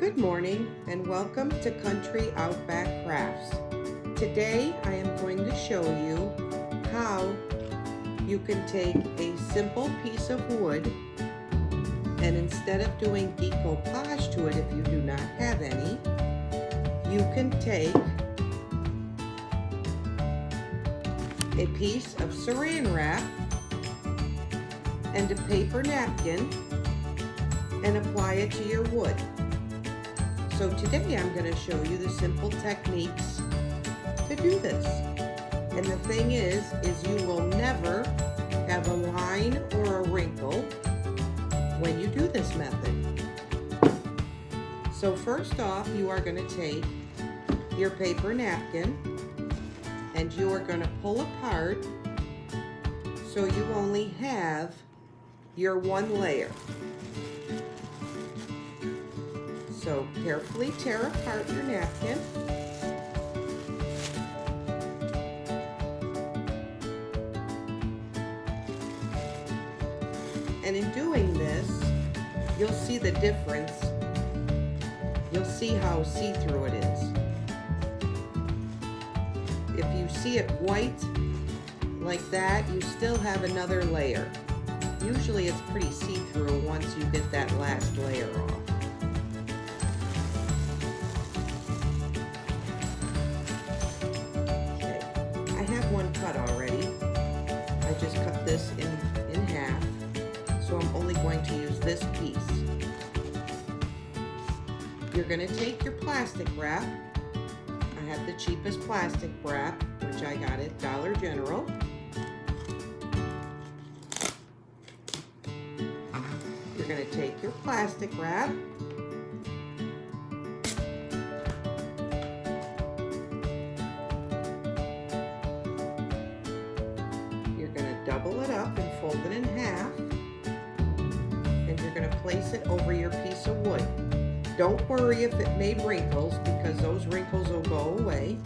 Good morning and welcome to Country Outback Crafts. Today I am going to show you how you can take a simple piece of wood and instead of doing decoupage to it if you do not have any, you can take a piece of saran wrap and a paper napkin and apply it to your wood. So today I'm going to show you the simple techniques to do this. And the thing is you will never have a line or a wrinkle when you do this method. So first off, you are going to take your paper napkin and you are going to pull apart so you only have your one layer. So carefully tear apart your napkin. And in doing this, you'll see the difference. You'll see how see-through it is. If you see it white like that, you still have another layer. Usually it's pretty see-through once you get that last layer off. One cut already. I just cut this in half, so I'm only going to use this piece. You're going to take your plastic wrap. I have the cheapest plastic wrap, which I got at Dollar General. You're going to take your plastic wrap, double it up and fold it in half, and you're going to place it over your piece of wood. Don't worry if it made wrinkles, because those wrinkles will go away.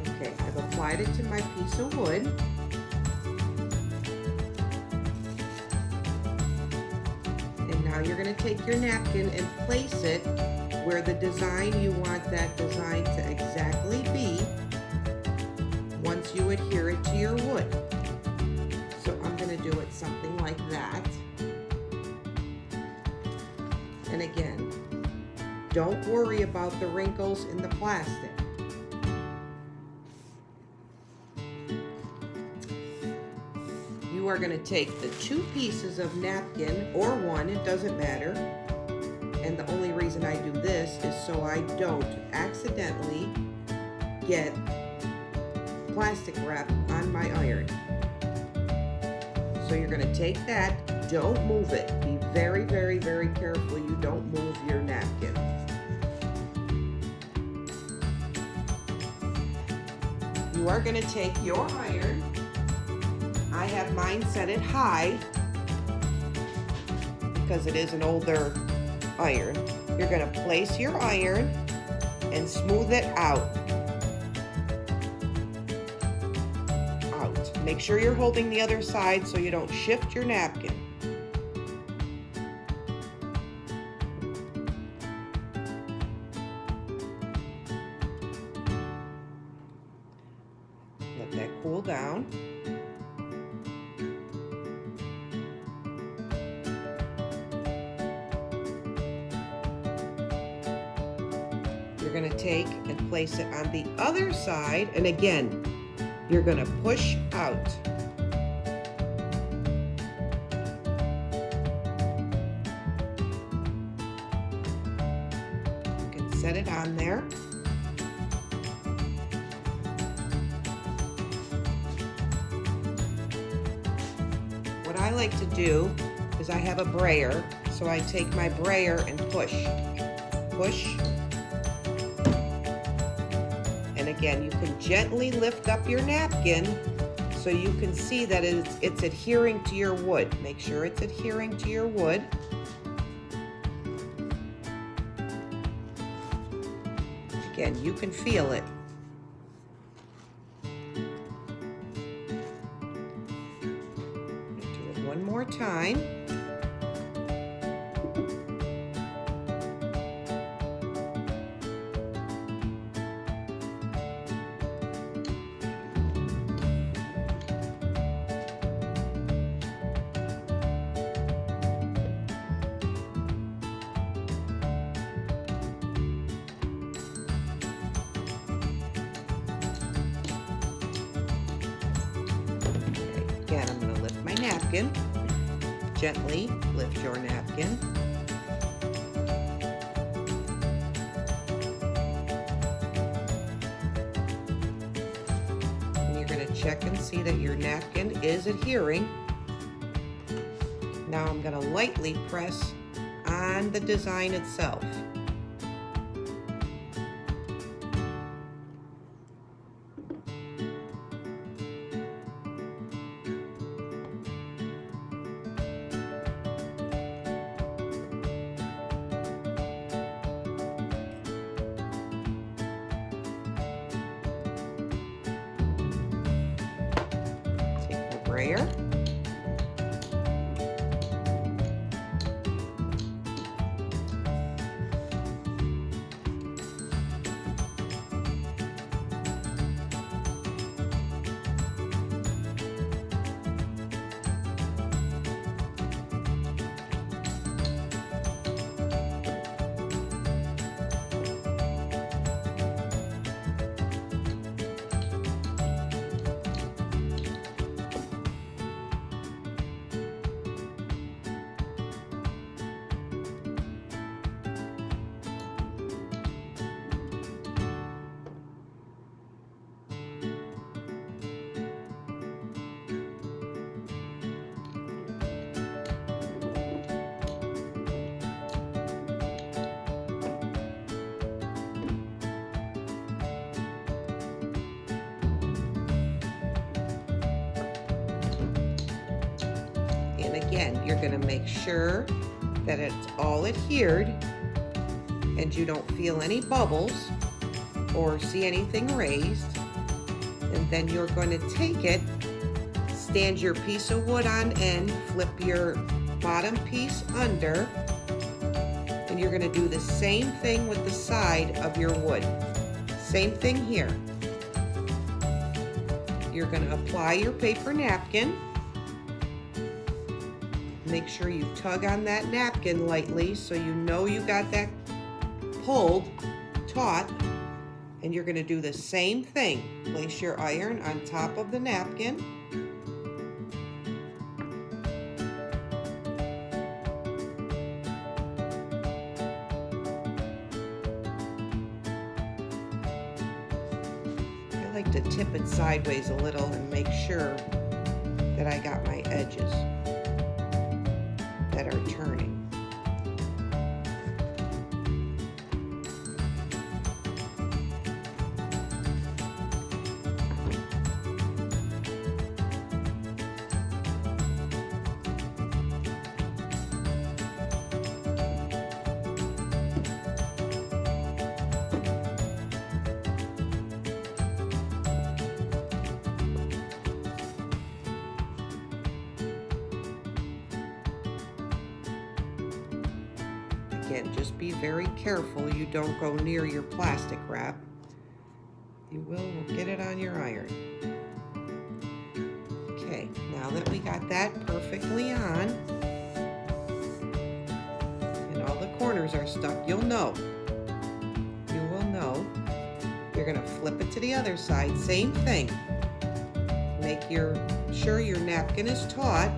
Okay, I've applied it to my piece of wood. And now you're going to take your napkin and place it where the design you want that design to exactly be once you adhere it to your wood. So I'm going to do it something like that. And again, don't worry about the wrinkles in the plastic. You are going to take the two pieces of napkin, or one, it doesn't matter. And the only reason I do this is so I don't accidentally get plastic wrap on my iron. So you're going to take that, don't move it. Be very, very, very careful you don't move your napkin. You are going to take your iron. I have mine set it high because it is an older iron. You're going to place your iron and smooth it out. Make sure you're holding the other side so you don't shift your napkin. Let that cool down. You're going to take and place it on the other side, and again, you're going to push out. You can set it on there. What I like to do is I have a brayer, so I take my brayer and push. And again, you can gently lift up your napkin so you can see that it's adhering to your wood. Make sure it's adhering to your wood. Again, you can feel it. Do it one more time. napkin. Gently lift your napkin. And you're going to check and see that your napkin is adhering. Now I'm going to lightly press on the design itself. Take the brayer. And again, you're going to make sure that it's all adhered and you don't feel any bubbles or see anything raised. And then you're going to take it, stand your piece of wood on end, flip your bottom piece under, and you're going to do the same thing with the side of your wood. Same thing here. You're going to apply your paper napkin. Make sure you tug on that napkin lightly so you know you got that pulled taut. And you're going to do the same thing. Place your iron on top of the napkin. I like to tip it sideways a little and make sure that I got my edges that are turning. Again, just be very careful you don't go near your plastic wrap. You will get it on your iron. Okay, now that we got that perfectly on, and all the corners are stuck, you'll know. You will know. You're going to flip it to the other side, same thing. Make sure your napkin is taut.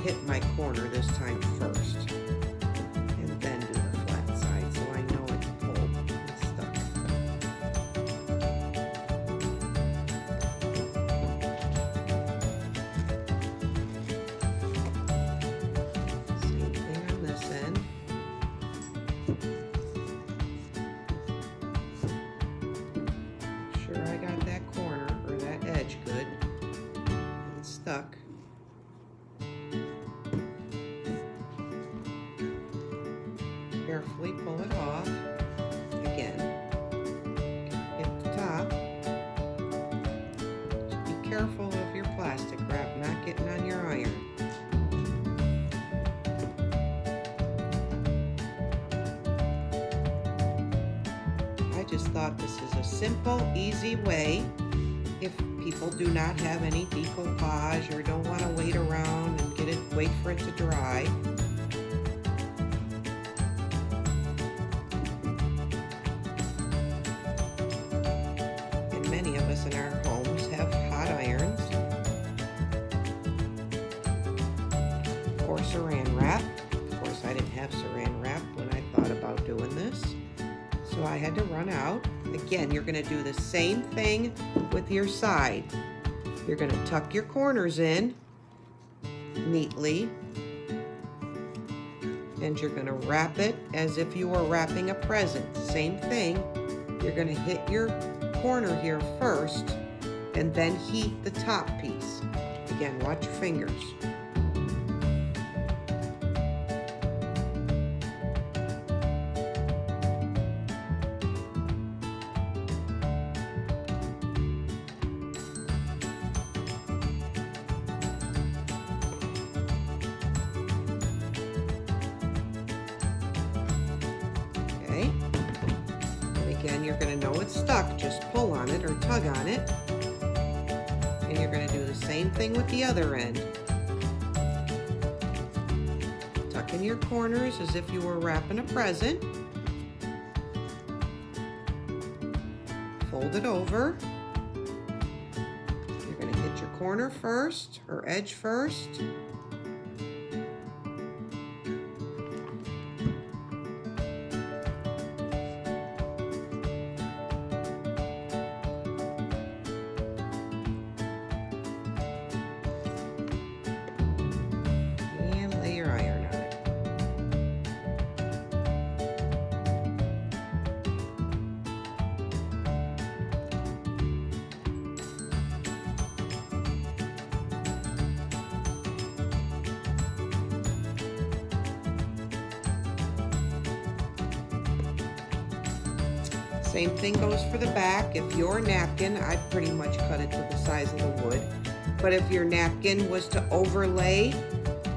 Hit my corner this time first, and then do the flat side so I know it's pulled and stuck. Same thing on this end. Make sure I got that corner or that edge good and stuck. Carefully pull it off. Again, hit the top. Just be careful of your plastic wrap not getting on your iron. I just thought this is a simple, easy way if people do not have any decoupage or don't want to wait around and wait for it to dry. us in our homes have hot irons or saran wrap. Of course, I didn't have saran wrap when I thought about doing this, so I had to run out. Again, you're going to do the same thing with your side. You're going to tuck your corners in neatly, and you're going to wrap it as if you were wrapping a present. Same thing. You're going to hit your corner here first and then heat the top piece. Again, watch your fingers. Okay. Again, you're going to know it's stuck. Just pull on it or tug on it. And you're going to do the same thing with the other end. Tuck in your corners as if you were wrapping a present. Fold it over. You're going to hit your corner first or edge first. Same thing goes for the back. If your napkin, I'd pretty much cut it to the size of the wood. But if your napkin was to overlay,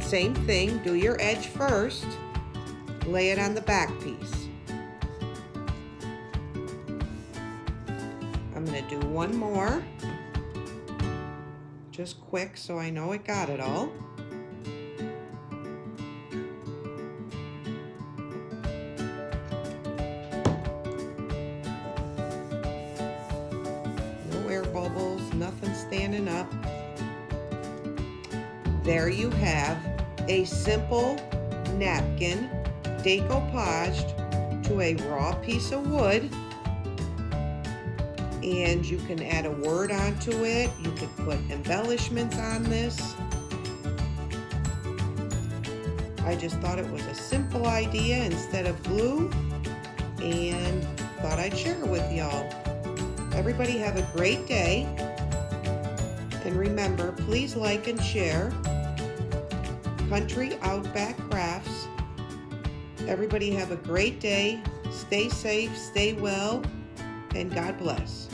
same thing, do your edge first, lay it on the back piece. I'm going to do one more, just quick so I know it got it all. Bubbles, nothing standing up. There you have a simple napkin decoupaged to a raw piece of wood, and you can add a word onto it. You could put embellishments on this. I just thought it was a simple idea instead of glue, and thought I'd share it with y'all. Everybody have a great day, and remember, please like and share Country Outback Crafts. Everybody have a great day, stay safe, stay well, and God bless.